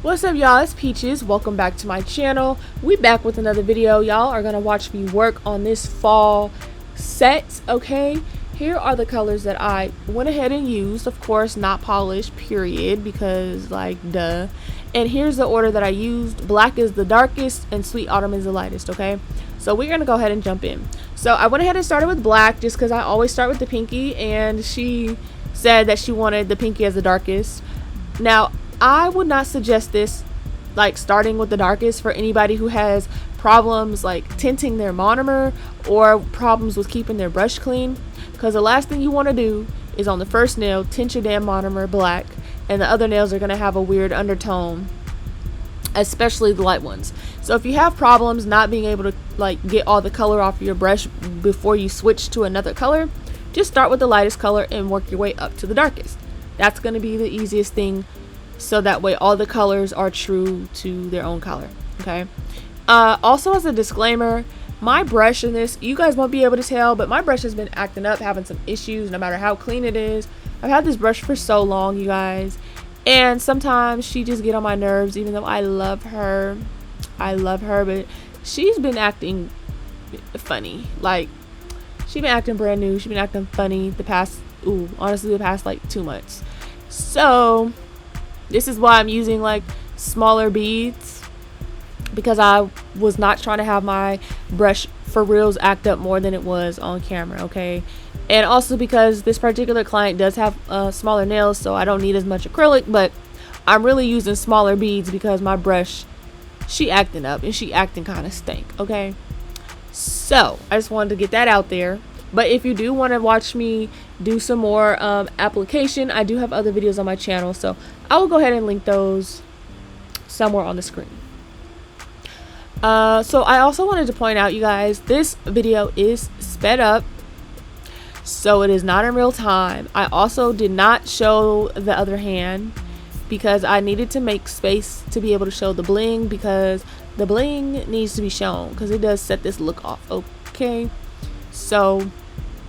What's up, y'all? It's Peaches. Welcome back to my channel. We back with another video. Y'all are gonna watch me work on this fall set. Okay, here are the colors that I went ahead and used. Of course, not polished, period, because like duh. And here's the order that I used. Black is the darkest and Sweet Autumn is the lightest. Okay, so we're gonna go ahead and jump in. So I went ahead and started with black just because I always start with the pinky, and she said that she wanted the pinky as the darkest. Now I would not suggest this, like starting with the darkest, for anybody who has problems like tinting their monomer or problems with keeping their brush clean, because the last thing you want to do is on the first nail tint your damn monomer black and the other nails are going to have a weird undertone, especially the light ones. So if you have problems not being able to like get all the color off of your brush before you switch to another color, just start with the lightest color and work your way up to the darkest. That's going to be the easiest thing, so that way all the colors are true to their own color. Okay, also as a disclaimer, my brush in this, you guys won't be able to tell, but my brush has been acting up, having some issues no matter how clean it is. I've had this brush for so long, you guys, and sometimes she just get on my nerves, even though I love her, but she's been acting funny. Like, she's been acting brand new, she's been acting funny the past honestly the past like 2 months. So this is why I'm using like smaller beads, because I was not trying to have my brush for reals act up more than it was on camera. Okay, and also because this particular client does have smaller nails, so I don't need as much acrylic, but I'm really using smaller beads because my brush, she acting up and she acting kind of stank. Okay, so I just wanted to get that out there. But if you do want to watch me do some more application, I do have other videos on my channel, so I will go ahead and link those somewhere on the screen. So I also wanted to point out, you guys, this video is sped up, so it is not in real time. I also did not show the other hand because I needed to make space to be able to show the bling, because the bling needs to be shown because it does set this look off. Okay, so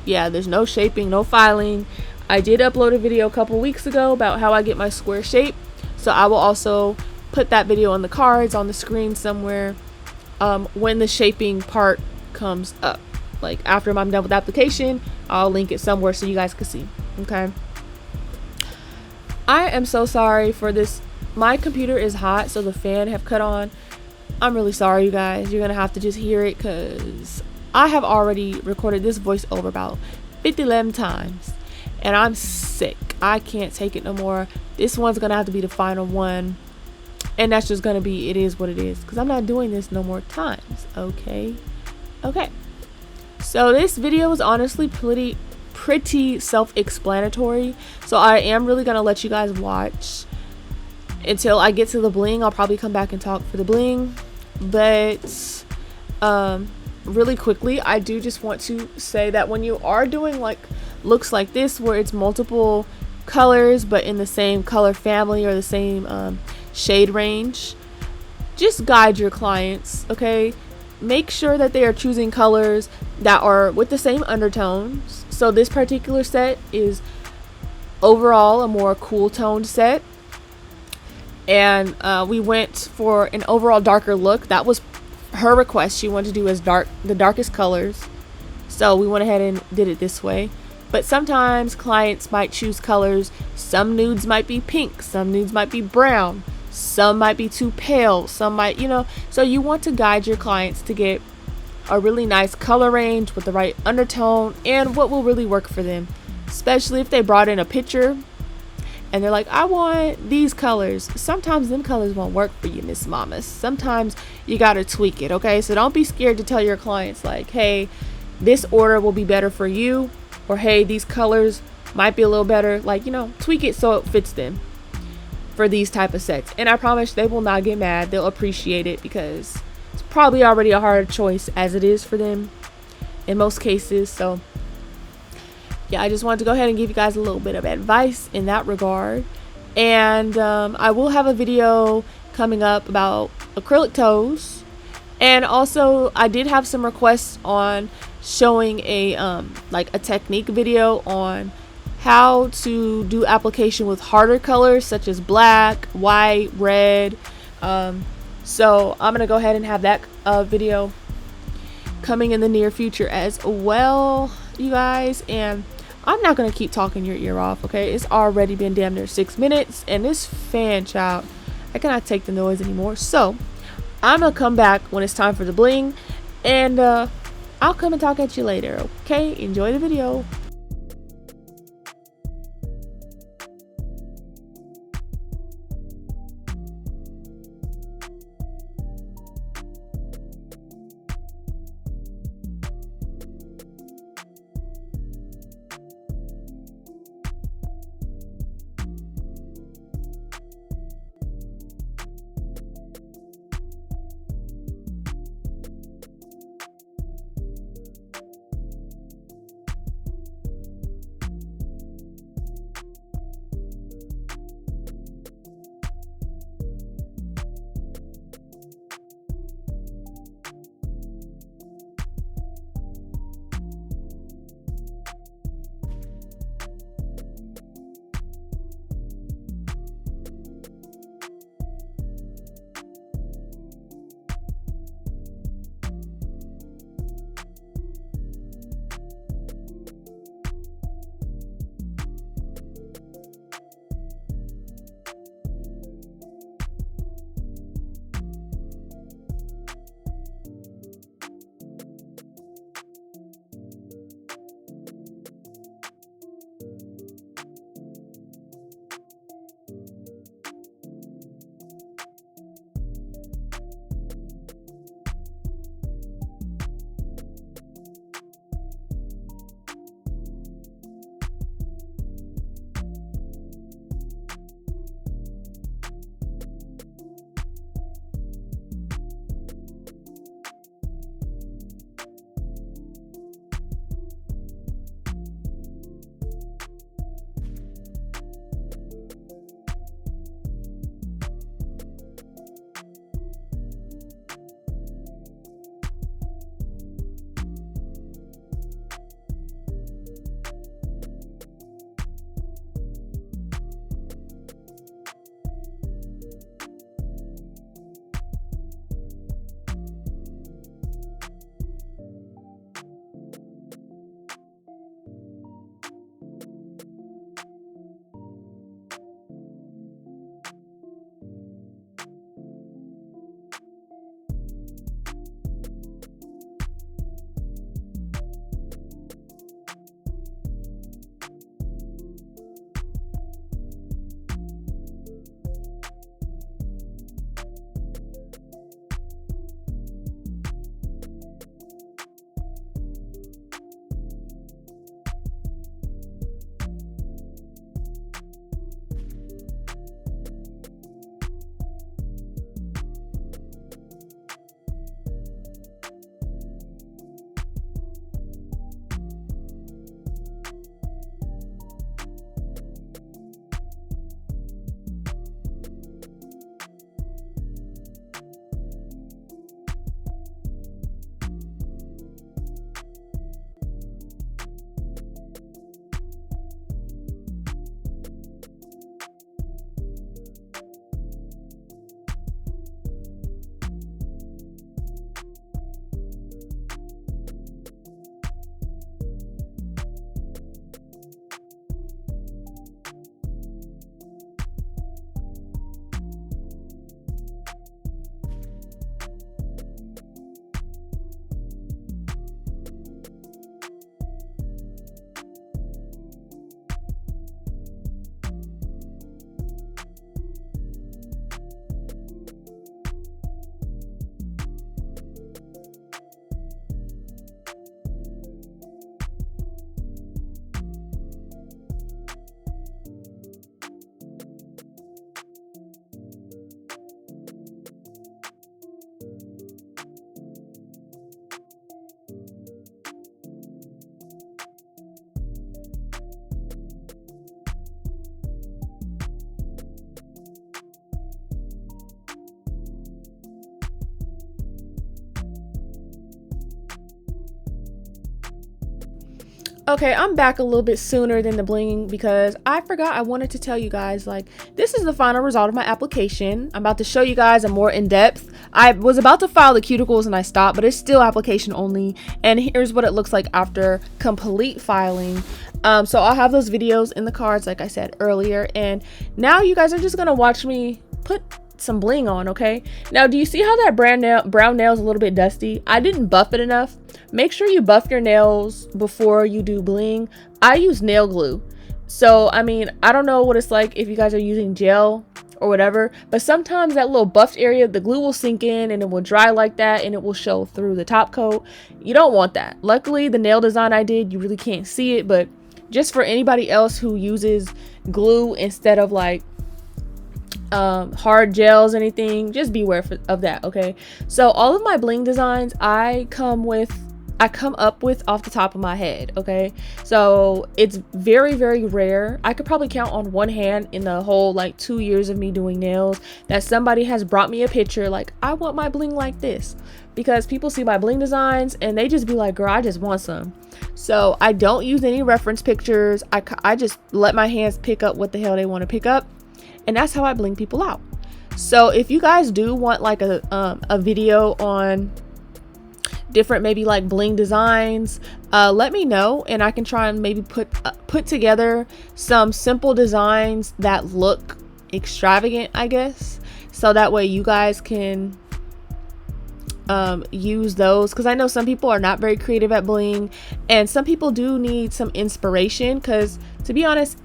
yeah, there's no shaping, no filing. I did upload a video a couple weeks ago about how I get my square shape, so I will also put that video on the cards on the screen somewhere when the shaping part comes up. Like after I'm done with the application, I'll link it somewhere so you guys can see. Okay, I am so sorry for this. My computer is hot, so the fan have cut on. I'm really sorry, you guys. You're gonna have to just hear it because I have already recorded this voiceover about 50 times and I'm sick. I can't take it no more. This one's gonna have to be the final one, and that's just gonna be, it is what it is, because I'm not doing this no more times. Okay, so this video is honestly pretty self-explanatory, so I am really gonna let you guys watch until I get to the bling. I'll probably come back and talk for the bling, but really quickly, I do just want to say that when you are doing like looks like this where it's multiple colors but in the same color family or the same shade range, just guide your clients. Okay, make sure that they are choosing colors that are with the same undertones. So this particular set is overall a more cool toned set, and we went for an overall darker look. That was her request. She wanted to do as the darkest colors, so we went ahead and did it this way. But sometimes clients might choose colors. Some nudes might be pink, some nudes might be brown, some might be too pale, some might, so you want to guide your clients to get a really nice color range with the right undertone and what will really work for them, especially if they brought in a picture and they're like, I want these colors. Sometimes them colors won't work for you, Miss Mamas. Sometimes you gotta tweak it. Okay, so don't be scared to tell your clients like, hey, this order will be better for you, or hey, these colors might be a little better. Like, tweak it so it fits them for these type of sets. And I promise they will not get mad. They'll appreciate it because it's probably already a hard choice as it is for them in most cases. So yeah, I just wanted to go ahead and give you guys a little bit of advice in that regard. And I will have a video coming up about acrylic toes, and also I did have some requests on showing a like a technique video on how to do application with harder colors such as black, white, red. So I'm gonna go ahead and have that video coming in the near future as well, you guys. And I'm not gonna keep talking your ear off, okay? It's already been damn near 6 minutes, and this fan, child, I cannot take the noise anymore. So I'm gonna come back when it's time for the bling, and I'll come and talk at you later, okay? Enjoy the video. Okay, I'm back a little bit sooner than the bling because I forgot I wanted to tell you guys, like, this is the final result of my application. I'm about to show you guys a more in-depth. I was about to file the cuticles and I stopped, but it's still application only. And here's what it looks like after complete filing. So I'll have those videos in the cards, like I said earlier. And now you guys are just gonna watch me put some bling on. Okay, now do you see how that brown nail is a little bit dusty? I didn't buff it enough. Make sure you buff your nails before you do bling. I use nail glue, so I mean, I don't know what it's like if you guys are using gel or whatever, but sometimes that little buffed area, the glue will sink in and it will dry like that and it will show through the top coat. You don't want that. Luckily the nail design I did, you really can't see it, but just for anybody else who uses glue instead of like hard gels, anything, just beware of that. Okay, so all of my bling designs I come up with off the top of my head. Okay, so it's very, very rare. I could probably count on one hand in the whole like 2 years of me doing nails that somebody has brought me a picture like, I want my bling like this, because people see my bling designs and they just be like, girl, I just want some. So I don't use any reference pictures. I just let my hands pick up what the hell they want to pick up. And that's how I bling people out. So if you guys do want like a video on different maybe like bling designs, let me know and I can try and maybe put together some simple designs that look extravagant, I guess, so that way you guys can use those, because I know some people are not very creative at bling and some people do need some inspiration, because to be honest,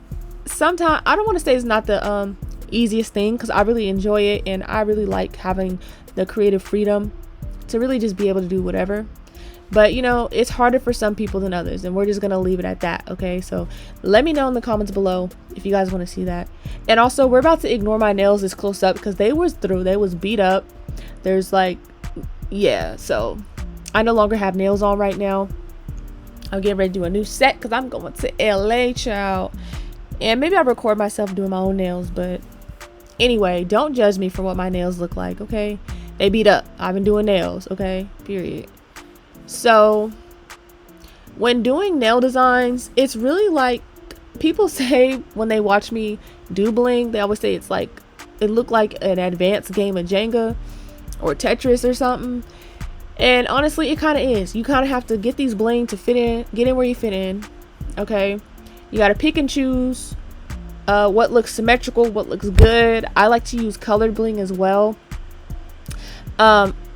sometimes I don't want to say it's not the easiest thing, because I really enjoy it and I really like having the creative freedom to really just be able to do whatever, but you know, it's harder for some people than others, and we're just gonna leave it at that. Okay, so let me know in the comments below if you guys want to see that. And also, we're about to ignore my nails this close up because they was beat up. There's like, yeah, so I no longer have nails on right now. I'm getting ready to do a new set because I'm going to LA, child, and maybe I'll record myself doing my own nails. But anyway, don't judge me for what my nails look like. Okay, they beat up. I've been doing nails. Okay, period. So when doing nail designs, it's really like, people say when they watch me do bling, they always say it's like, it looked like an advanced game of Jenga or Tetris or something. And honestly, it kind of is. You kind of have to get these bling to fit in, get in where you fit in. Okay, you got to pick and choose what looks symmetrical, what looks good. I like to use colored bling as well.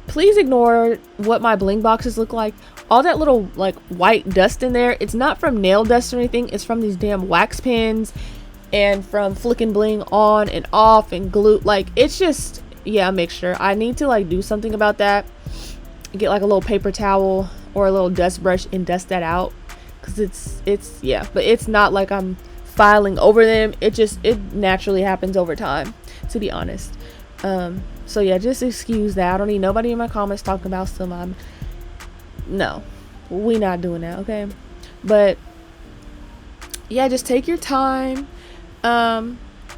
Please ignore what my bling boxes look like. All that little like white dust in there, it's not from nail dust or anything. It's from these damn wax pens and from flicking bling on and off and glue. Like, it's just, yeah, a mixture. I need to like do something about that. Get like a little paper towel or a little dust brush and dust that out, because it's yeah, but it's not like I'm filing over them. It naturally happens over time, to be honest. So yeah, just excuse that. I don't need nobody in my comments talking about some no, we not doing that. Okay, but yeah, just take your time.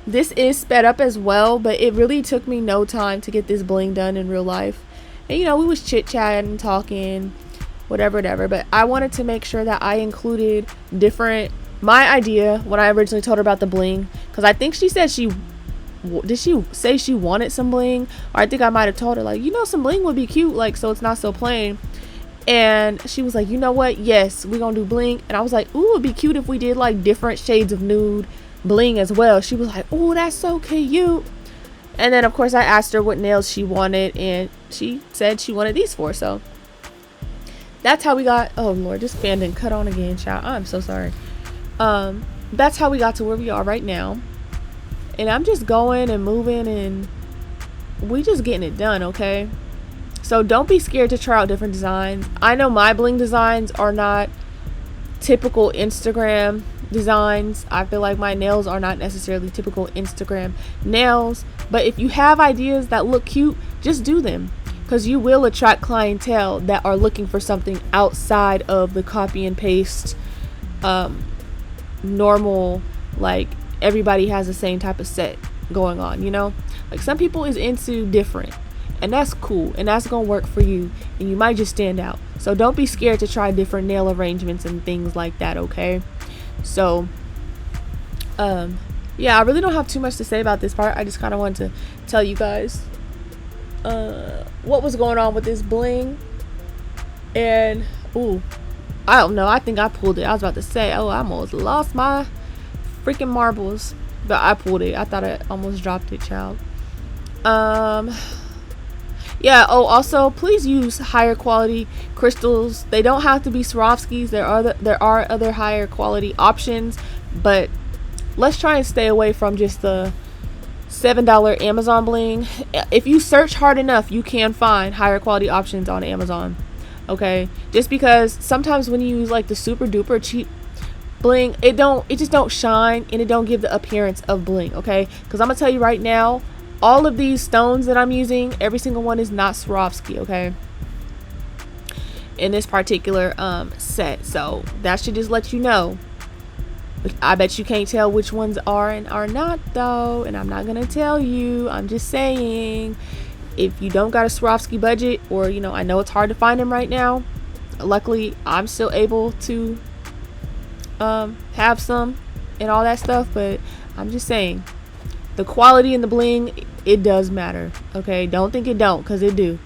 This is sped up as well, but it really took me no time to get this bling done in real life. And you know, we was chit-chatting, talking, whatever, but I wanted to make sure that I included my idea when I originally told her about the bling, because I think she said did she say she wanted some bling, or I think I might have told her like, you know, some bling would be cute, like, so it's not so plain. And she was like, you know what, yes, we're gonna do bling. And I was like, ooh, it'd be cute if we did like different shades of nude bling as well. She was like, ooh, that's so cute. And then of course I asked her what nails she wanted, and she said she wanted these 4. So that's how we got, oh lord, this fan didn't cut on again, child. I'm so sorry. That's how we got to where we are right now. And I'm just going and moving and we just getting it done. Okay, so don't be scared to try out different designs. I know my bling designs are not typical Instagram designs. I feel like my nails are not necessarily typical Instagram nails, but if you have ideas that look cute, just do them, because you will attract clientele that are looking for something outside of the copy and paste normal, like everybody has the same type of set going on, you know. Like, some people is into different, and that's cool, and that's gonna work for you, and you might just stand out. So don't be scared to try different nail arrangements and things like that, okay? So yeah, I really don't have too much to say about this part. I just kind of wanted to tell you guys what was going on with this bling. And ooh, I don't know, I think I pulled it. I was about to say, oh, I almost lost my freaking marbles, but I pulled it. I thought I almost dropped it, child. Yeah, oh, also please use higher quality crystals. They don't have to be Swarovskis. There are other higher quality options, but let's try and stay away from just the $7 Amazon bling. If you search hard enough, you can find higher quality options on Amazon, okay? Just because sometimes when you use like the super duper cheap bling, it just don't shine, and it don't give the appearance of bling, okay? Because I'm gonna tell you right now, all of these stones that I'm using, every single one is not Swarovski, okay, in this particular set. So that should just let you know. I bet you can't tell which ones are and are not, though, and I'm not gonna tell you. I'm just saying, if you don't got a Swarovski budget, or you know, I know it's hard to find them right now. Luckily, I'm still able to have some and all that stuff, but I'm just saying, the quality in the bling, it does matter, okay? Don't think it don't, because it do.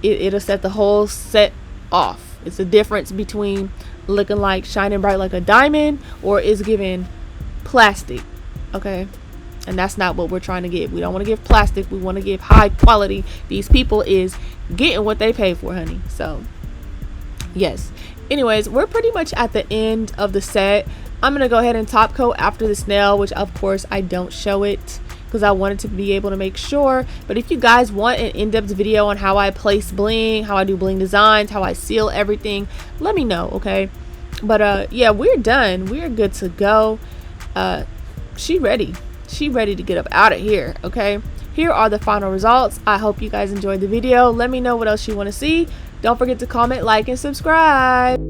It'll set the whole set off. It's the difference between looking like shining bright like a diamond, or is giving plastic, okay? And that's not what we're trying to give. We don't want to give plastic. We want to give high quality. These people is getting what they pay for, honey. So yes, anyways, we're pretty much at the end of the set. I'm gonna go ahead and top coat after this nail, which of course I don't show it because I wanted to be able to make sure. But if you guys want an in-depth video on how I place bling, how I do bling designs, how I seal everything, let me know, okay? But yeah, we're done. We're good to go. She ready to get up out of here, okay? Here are the final results. I hope you guys enjoyed the video. Let me know what else you want to see. Don't forget to comment, like, and subscribe.